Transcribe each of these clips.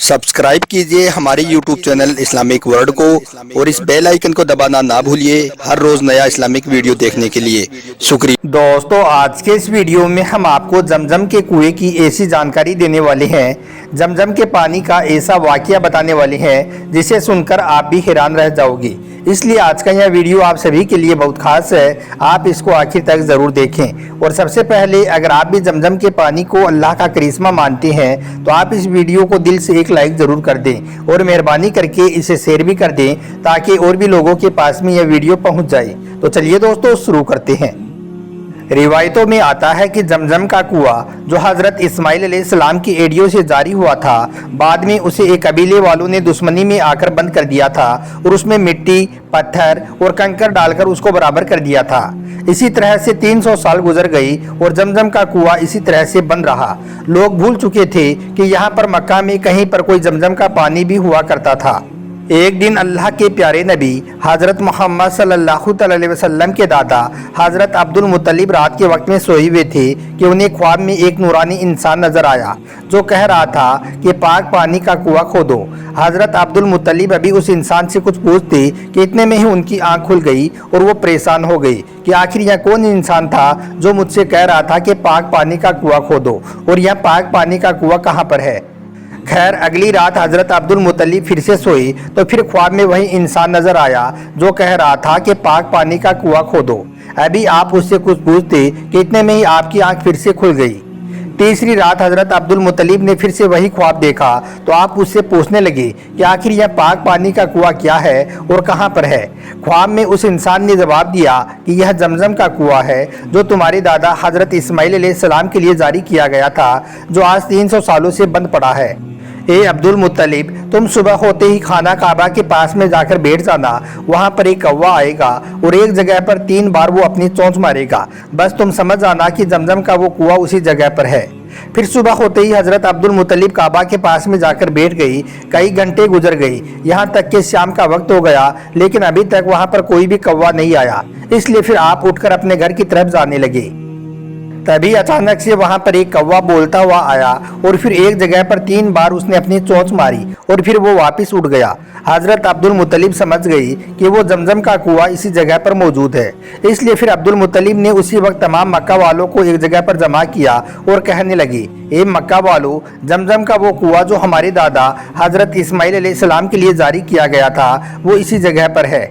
Subscribe कीजिए हमारे YouTube channel Islamic world को और इस बेल आइकन को दबाना ना भूलिए हर रोज नया इस्लामिक वीडियो देखने के लिए। शुक्रिया। दोस्तों, आज के इस वीडियो में हम आपको जमजम के कुएं की ऐसी जानकारी देने वाले हैं, जमजम के पानी का ऐसा वाकया बताने वाले हैं जिसे सुनकर आप भी हैरान रह जाओगे। इसलिए आज का यह वीडियो आप सभी के लिए बहुत खास है, आप इसको आखिर तक ज़रूर देखें। और सबसे पहले, अगर आप भी जमजम के पानी को अल्लाह का करिश्मा मानते हैं तो आप इस वीडियो को दिल से एक लाइक ज़रूर कर दें और मेहरबानी करके इसे शेयर भी कर दें ताकि और भी लोगों के पास में यह वीडियो पहुंच जाए। तो चलिए दोस्तों, शुरू करते हैं। रिवायतों में आता है कि जमजम का कुआं जो हज़रत इस्माइल अलैहिस्सलाम की एडियो से जारी हुआ था, बाद में उसे एक कबीले वालों ने दुश्मनी में आकर बंद कर दिया था और उसमें मिट्टी, पत्थर और कंकर डालकर उसको बराबर कर दिया था। इसी तरह से 300 साल गुजर गई और जमजम का कुआं इसी तरह से बंद रहा। लोग भूल चुके थे कि यहाँ पर मक्का में कहीं पर कोई जमजम का पानी भी हुआ करता था। एक दिन अल्लाह के प्यारे नबी हज़रत मोहम्मद सल्लल्लाहु अलैहि वसल्लम के दादा हज़रत अब्दुल मुत्तलिब रात के वक्त में सोए हुए थे कि उन्हें ख्वाब में एक नूरानी इंसान नजर आया जो कह रहा था कि पाक पानी का कुआं खोदो। हज़रत अब्दुल मुत्तलिब अभी उस इंसान से कुछ पूछते कि इतने में ही उनकी आंख खुल गई और वो परेशान हो गई कि आखिर यह कौन इंसान था जो मुझसे कह रहा था कि पाक पानी का कुआं खोदो और यह पाक पानी का कुआं कहाँ पर है। खैर, अगली रात हज़रत अब्दुल मुत्तलिब फिर से सोए तो फिर ख्वाब में वही इंसान नजर आया जो कह रहा था कि पाक पानी का कुआं खोदो। अभी आप उससे कुछ पूछते कि इतने में ही आपकी आंख फिर से खुल गई। तीसरी रात हज़रत अब्दुल मुत्तलिब ने फिर से वही ख्वाब देखा तो आप उससे पूछने लगे कि आखिर यह पाक पानी का कुआं क्या है और कहाँ पर है। ख्वाब में उस इंसान ने जवाब दिया कि यह जमजम का कुआं है जो तुम्हारे दादा हज़रत इस्माइल अलैहिस्सलाम के लिए जारी किया गया था, जो आज 300 सालों से बंद पड़ा है। ए अब्दुल मुत्तलिब, तुम सुबह होते ही खाना काबा के पास में जाकर बैठ जाना। वहाँ पर एक कौवा आएगा और एक जगह पर 3 बार वो अपनी चोंच मारेगा। बस तुम समझ जाना कि जमजम का वो कुआं उसी जगह पर है। फिर सुबह होते ही हज़रत अब्दुल मुत्तलिब काबा के पास में जाकर बैठ गई। कई घंटे गुजर गई, यहाँ तक कि शाम का वक्त हो गया, लेकिन अभी तक वहाँ पर कोई भी कौवा नहीं आया। इसलिए फिर आप उठकर अपने घर की तरफ जाने लगे। तभी अचानक से वहां पर एक कौवा बोलता हुआ आया और फिर एक जगह पर 3 बार उसने अपनी चोंच मारी और फिर वो वापस उड़ गया। हज़रत अब्दुल मुत्तलिब समझ गई कि वो जमजम का कुआं इसी जगह पर मौजूद है। इसलिए फिर अब्दुल मुत्तलिब ने उसी वक्त तमाम मक्का वालों को एक जगह पर जमा किया और कहने लगी, ए मक्का वालों, जमजम का वो कुआं जो हमारे दादा हज़रत इस्माइल अलैहिस्सलाम के लिए जारी किया गया था वो इसी जगह पर है।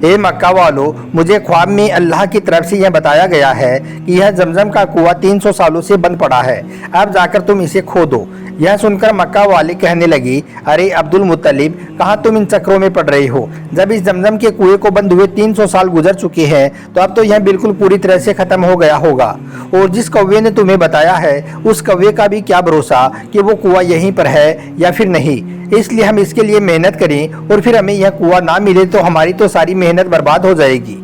ए मक्का वालों, मुझे ख्वाब में अल्लाह की तरफ से यह बताया गया है कि यह जमजम का कुआं 300 सालों से बंद पड़ा है, अब जाकर तुम इसे खोदो। यह सुनकर मक्का वाले कहने लगी, अरे अब्दुल मुत्तलिब, कहाँ तुम इन चक्रों में पड़ रहे हो। जब इस जमजम के कुएं को बंद हुए 300 साल गुजर चुके हैं तो अब तो यह बिल्कुल पूरी तरह से खत्म हो गया होगा। और जिस कौवे ने तुम्हें बताया है उस कौवे का भी क्या भरोसा कि वो कुआं यहीं पर है या फिर नहीं। इसलिए हम इसके लिए मेहनत करें और फिर हमें यह कुआं ना मिले तो हमारी तो सारी मेहनत बर्बाद हो जाएगी।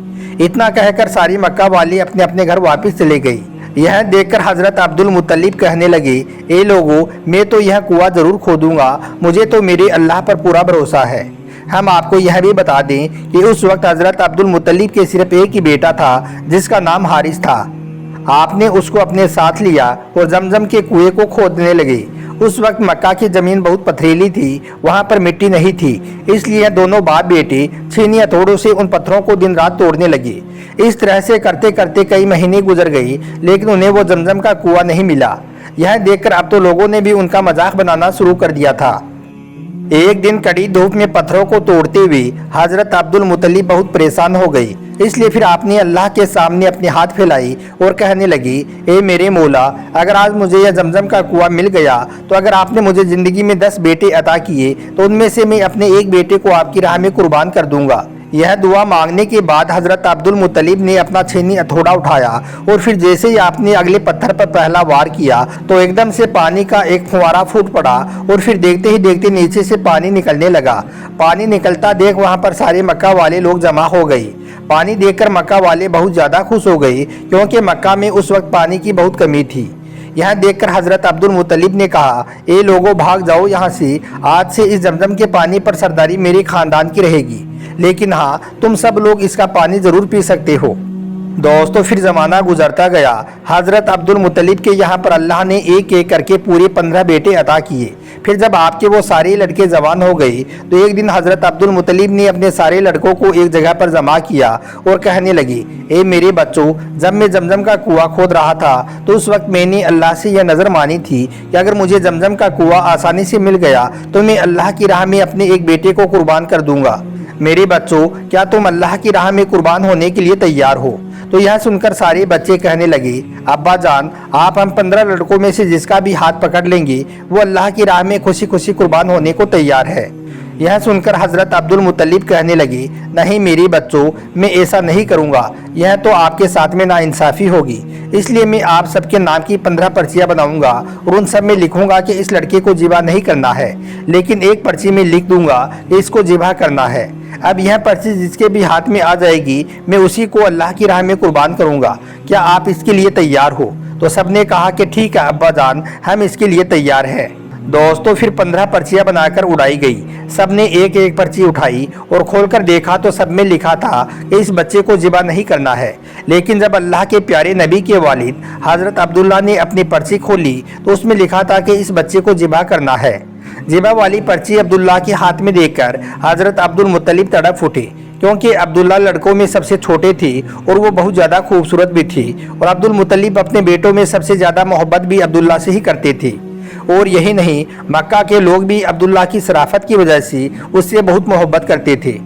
इतना कहकर सारी मक्का वाली अपने अपने घर वापस चले गई। यह देखकर हज़रत अब्दुल मुत्तलिब कहने लगे, ए लोगों, मैं तो यह कुआं ज़रूर खोदूंगा, मुझे तो मेरे अल्लाह पर पूरा भरोसा है। हम आपको यह भी बता दें कि उस वक्त हज़रत अब्दुल मुत्तलिब के सिर्फ एक ही बेटा था जिसका नाम हारिस था। आपने उसको अपने साथ लिया और जमजम के कुएं को खोदने लगे। उस वक्त मक्का की ज़मीन बहुत पथरीली थी, वहाँ पर मिट्टी नहीं थी, इसलिए दोनों बाप बेटे छीनी हथौड़ों से उन पत्थरों को दिन रात तोड़ने लगे। इस तरह से करते करते कई महीने गुजर गई, लेकिन उन्हें वो जमजम का कुआं नहीं मिला। यह देखकर अब तो लोगों ने भी उनका मजाक बनाना शुरू कर दिया था। एक दिन कड़ी धूप में पत्थरों को तोड़ते हुए हज़रत अब्दुल मुत्तलिब बहुत परेशान हो गई। इसलिए फिर आपने अल्लाह के सामने अपने हाथ फैलाई और कहने लगी, ए मेरे मौला, अगर आज मुझे यह जमजम का कुआं मिल गया तो अगर आपने मुझे ज़िंदगी में 10 बेटे अता किए तो उनमें से मैं अपने एक बेटे को आपकी राह में कुर्बान कर दूंगा। यह दुआ मांगने के बाद हज़रत अब्दुल मुत्तलिब ने अपना छीनी हथौड़ा उठाया और फिर जैसे ही आपने अगले पत्थर पर पहला वार किया तो एकदम से पानी का एक फुवारा फूट पड़ा और फिर देखते ही देखते नीचे से पानी निकलने लगा। पानी निकलता देख वहाँ पर सारे मक्का वाले लोग जमा हो गए। पानी देखकर मक्का वाले बहुत ज़्यादा खुश हो गए क्योंकि मक्का में उस वक्त पानी की बहुत कमी थी। यह देखकर हज़रत अब्दुल मुत्तलिब ने कहा, ए लोगों, भाग जाओ यहाँ से, आज से इस जमजम के पानी पर सरदारी मेरे खानदान की रहेगी, लेकिन हाँ, तुम सब लोग इसका पानी ज़रूर पी सकते हो। दोस्तों फिर ज़माना गुजरता गया। हज़रत अब्दुल मुत्तलिब के यहाँ पर अल्लाह ने एक एक करके पूरे 15 बेटे अता किए। फिर जब आपके वो सारे लड़के जवान हो गए तो एक दिन हज़रत अब्दुल मुत्तलिब ने अपने सारे लड़कों को एक जगह पर जमा किया और कहने लगे, ए मेरे बच्चों, जब मैं जमजम का कुआं खोद रहा था तो उस वक्त मैंने अल्लाह से यह नज़र मानी थी कि अगर मुझे जमजम का कुआं आसानी से मिल गया तो मैं अल्लाह की राह में अपने एक बेटे को कुर्बान कर दूंगा। मेरे बच्चों, क्या तुम अल्लाह की राह में कुर्बान होने के लिए तैयार हो? तो यह सुनकर सारे बच्चे कहने लगे, अब्बा जान, आप हम 15 लड़कों में से जिसका भी हाथ पकड़ लेंगे वो अल्लाह की राह में खुशी खुशी कुर्बान होने को तैयार है। यह सुनकर हज़रत अब्दुल मुत्तलिब कहने लगे, नहीं मेरे बच्चों, मैं ऐसा नहीं करूँगा, यह तो आपके साथ में नाइंसाफ़ी होगी। इसलिए मैं आप सबके नाम की 15 पर्चियाँ बनाऊंगा और उन सब में लिखूंगा कि इस लड़के को ज़िबा नहीं करना है, लेकिन एक पर्ची में लिख दूंगा कि इसको ज़िबा करना है। अब यह पर्ची जिसके भी हाथ में आ जाएगी मैं उसी को अल्लाह की राह में कुर्बान करूंगा। क्या आप इसके लिए तैयार हो? तो सबने कहा कि ठीक है अब्बा जान, हम इसके लिए तैयार हैं। दोस्तों फिर 15 पर्चियां बनाकर उड़ाई गई। सबने एक एक पर्ची उठाई और खोलकर देखा तो सब में लिखा था कि इस बच्चे को ज़िबा नहीं करना है। लेकिन जब अल्लाह के प्यारे नबी के वालिद हज़रत अब्दुल्ला ने अपनी पर्ची खोली तो उसमें लिखा था कि इस बच्चे को ज़िबा करना है। ज़िबा वाली पर्ची अब्दुल्ला के हाथ में देखकर हज़रत अब्दुल मुत्तलिब तड़प उठे, क्योंकि अब्दुल्ला लड़कों में सबसे छोटे थे और वो बहुत ज़्यादा खूबसूरत भी थी और अब्दुल मुत्तलिब अपने बेटों में सबसे ज़्यादा मोहब्बत भी अब्दुल्ला से ही करते थे। और यही नहीं, मक्का के लोग भी अब्दुल्ला की शराफत की वजह से उससे बहुत मोहब्बत करते थे।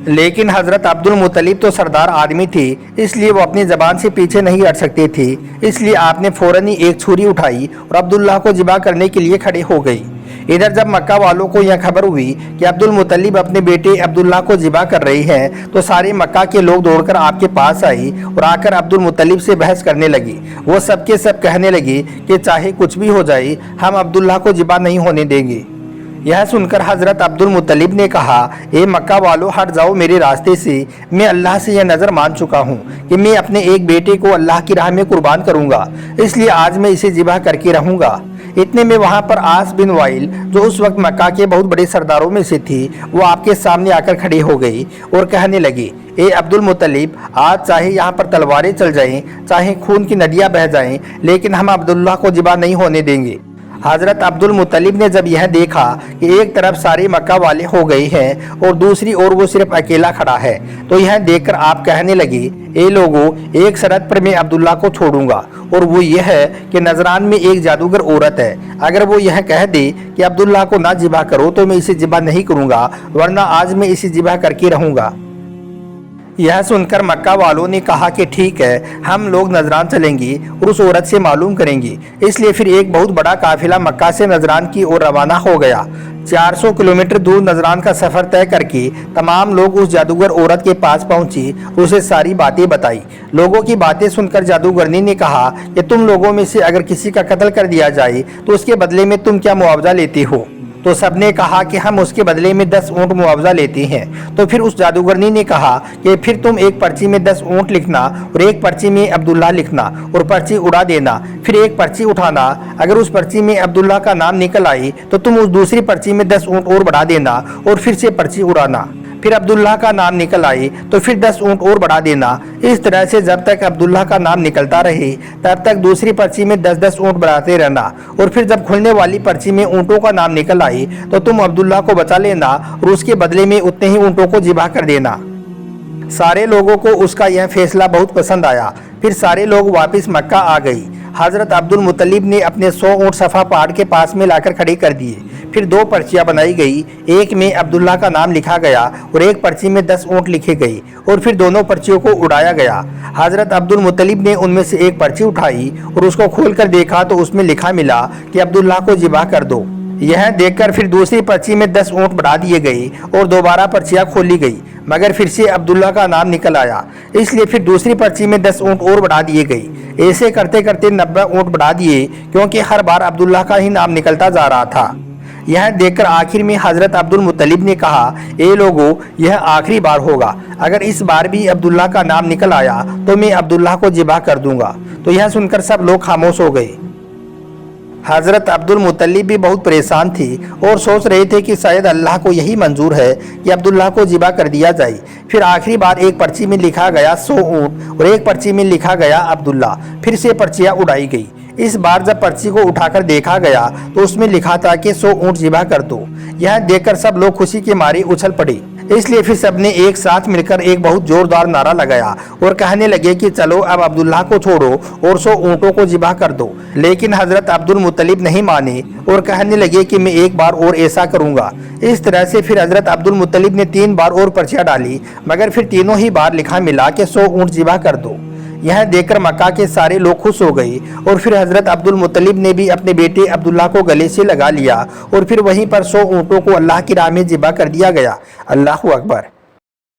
लेकिन हज़रत अब्दुल मुत्तलिब तो सरदार आदमी थे, इसलिए वो अपनी ज़बान से पीछे नहीं हट सकते थे। इसलिए आपने फ़ौरन ही एक छुरी उठाई और अब्दुल्ला को ज़िबा करने के लिए खड़े हो गई। इधर जब मक्का वालों को यह खबर हुई कि अब्दुल मुत्तलिब अपने बेटे अब्दुल्ला को ज़िबा कर रही हैं तो सारे मक्का के लोग दौड़कर आपके पास आई और आकर अब्दुल मुत्तलिब से बहस करने लगी। वो सबके सब कहने लगे कि चाहे कुछ भी हो जाए, हम अब्दुल्ला को ज़िबा नहीं होने देंगे। यह सुनकर हज़रत अब्दुल मुत्तलिब ने कहा, ए मक्का वालों, हट जाओ मेरे रास्ते से। मैं अल्लाह से यह नज़र मान चुका हूँ कि मैं अपने एक बेटे को अल्लाह की राह में कुर्बान करूँगा, इसलिए आज मैं इसे ज़िबा करके रहूँगा। इतने में वहाँ पर आस बिन वाइल, जो उस वक्त मक्का के बहुत बड़े सरदारों में से थी, वो आपके सामने आकर खड़ी हो गई और कहने लगी, ए अब्दुल मुत्तलिब, आज चाहे यहाँ पर तलवारें चल जाएं, चाहे खून की नदियाँ बह जाएं, लेकिन हम अब्दुल्ला को ज़िबा नहीं होने देंगे। हज़रत अब्दुल मुत्तलिब ने जब यह देखा कि एक तरफ सारे मक्का वाले हो गए हैं और दूसरी ओर वो सिर्फ अकेला खड़ा है, तो यह देखकर आप कहने लगे, ए लोगों, एक शर्त पर मैं अब्दुल्ला को छोड़ूंगा, और वो यह है कि नजरान में एक जादूगर औरत है। अगर वो यह कह दे कि अब्दुल्ला को ना ज़िबा करो तो मैं इसे ज़िबा नहीं करूँगा, वरना आज मैं इसे ज़िबा करके रहूँगा। यह सुनकर मक्का वालों ने कहा कि ठीक है, हम लोग नजरान चलेंगे और उस औरत से मालूम करेंगे। इसलिए फिर एक बहुत बड़ा काफिला मक्का से नजरान की ओर रवाना हो गया। 400 किलोमीटर दूर नजरान का सफर तय करके तमाम लोग उस जादूगर औरत के पास पहुंचे और उसे सारी बातें बताई। लोगों की बातें सुनकर जादूगरनी ने कहा कि तुम लोगों में से अगर किसी का कत्ल कर दिया जाए तो उसके बदले में तुम क्या मुआवजा लेते हो? तो सबने कहा कि हम उसके बदले में 10 ऊँट मुआवजा लेते हैं। तो फिर उस जादूगरनी ने कहा कि फिर तुम एक पर्ची में 10 ऊँट लिखना और एक पर्ची में अब्दुल्ला लिखना और पर्ची उड़ा देना। फिर एक पर्ची उठाना, अगर उस पर्ची में अब्दुल्ला का नाम निकल आई तो तुम उस दूसरी पर्ची में 10 ऊँट और बढ़ा देना और फिर से पर्ची उड़ाना। फिर अब्दुल्ला का नाम निकल आए तो फिर 10 ऊँट और बढ़ा देना। इस तरह से जब तक अब्दुल्ला का नाम निकलता रहे तब तक दूसरी पर्ची में 10-10 ऊँट बढ़ाते रहना, और फिर जब खुलने वाली पर्ची में ऊँटों का नाम निकल आए तो तुम अब्दुल्ला को बचा लेना और उसके बदले में उतने ही ऊँटों को ज़िबा कर देना। सारे लोगों को उसका यह फैसला बहुत पसंद आया। फिर सारे लोग वापस मक्का आ गई। हज़रत अब्दुल मुत्तलिब ने अपने 100 ऊँट सफ़ा पहाड़ के पास में लाकर खड़े कर दिए। फिर 2 पर्चियाँ बनाई गई, एक में अब्दुल्ला का नाम लिखा गया और एक पर्ची में 10 ऊँट लिखे गए, और फिर दोनों पर्चियों को उड़ाया गया। हज़रत अब्दुल मुत्तलिब ने उनमें से एक पर्ची उठाई और उसको खोलकर देखा तो उसमें लिखा मिला कि अब्दुल्ला को ज़िबा कर दो। यह देखकर फिर दूसरी पर्ची में 10 ऊँट बढ़ा दिए गए और दोबारा पर्चियाँ खोली गई, मगर फिर से अब्दुल्ला का नाम निकल आया। इसलिए फिर दूसरी पर्ची में 10 ऊँट और बढ़ा दिए गए। ऐसे करते करते 90 ऊँट बढ़ा दिए, क्योंकि हर बार अब्दुल्ला का ही नाम निकलता जा रहा था। यह देखकर आखिर में हज़रत अब्दुल मुत्तलिब ने कहा, ए लोगों, यह आखिरी बार होगा। अगर इस बार भी अब्दुल्ला का नाम निकल आया तो मैं अब्दुल्ला को ज़िबा कर दूंगा। तो यह सुनकर सब लोग खामोश हो गए। हज़रत अब्दुल मुत्तलिब भी बहुत परेशान थी और सोच रहे थे कि शायद अल्लाह को यही मंजूर है कि अब्दुल्लाह को ज़िबा कर दिया जाए। फिर आखिरी बार एक पर्ची में लिखा गया 100 ऊँट और एक पर्ची में लिखा गया अब्दुल्ला। फिर से पर्चियाँ उड़ाई गई। इस बार जब पर्ची को उठाकर देखा गया तो उसमें लिखा था कि 100 ऊँट ज़िबा कर दो। यह देखकर सब लोग खुशी के मारे उछल पड़े। इसलिए फिर सबने एक साथ मिलकर एक बहुत जोरदार नारा लगाया और कहने लगे कि चलो अब अब्दुल्लाह को छोड़ो और 100 ऊँटों को ज़िबा कर दो। लेकिन हज़रत अब्दुल मुत्तलिब नहीं माने और कहने लगे कि मैं एक बार और ऐसा करूँगा। इस तरह से फिर हज़रत अब्दुल मुत्तलिब ने 3 बार और पर्चियाँ डाली, मगर फिर तीनों ही बार लिखा मिला कि 100 ऊँट ज़िबा कर दो। यह देखकर मक्का के सारे लोग खुश हो गए और फिर हज़रत अब्दुल मुत्तलिब ने भी अपने बेटे अब्दुल्लाह को गले से लगा लिया और फिर वहीं पर 100 ऊँटों को अल्लाह की राह में ज़िबा कर दिया गया। अल्लाहु अकबर।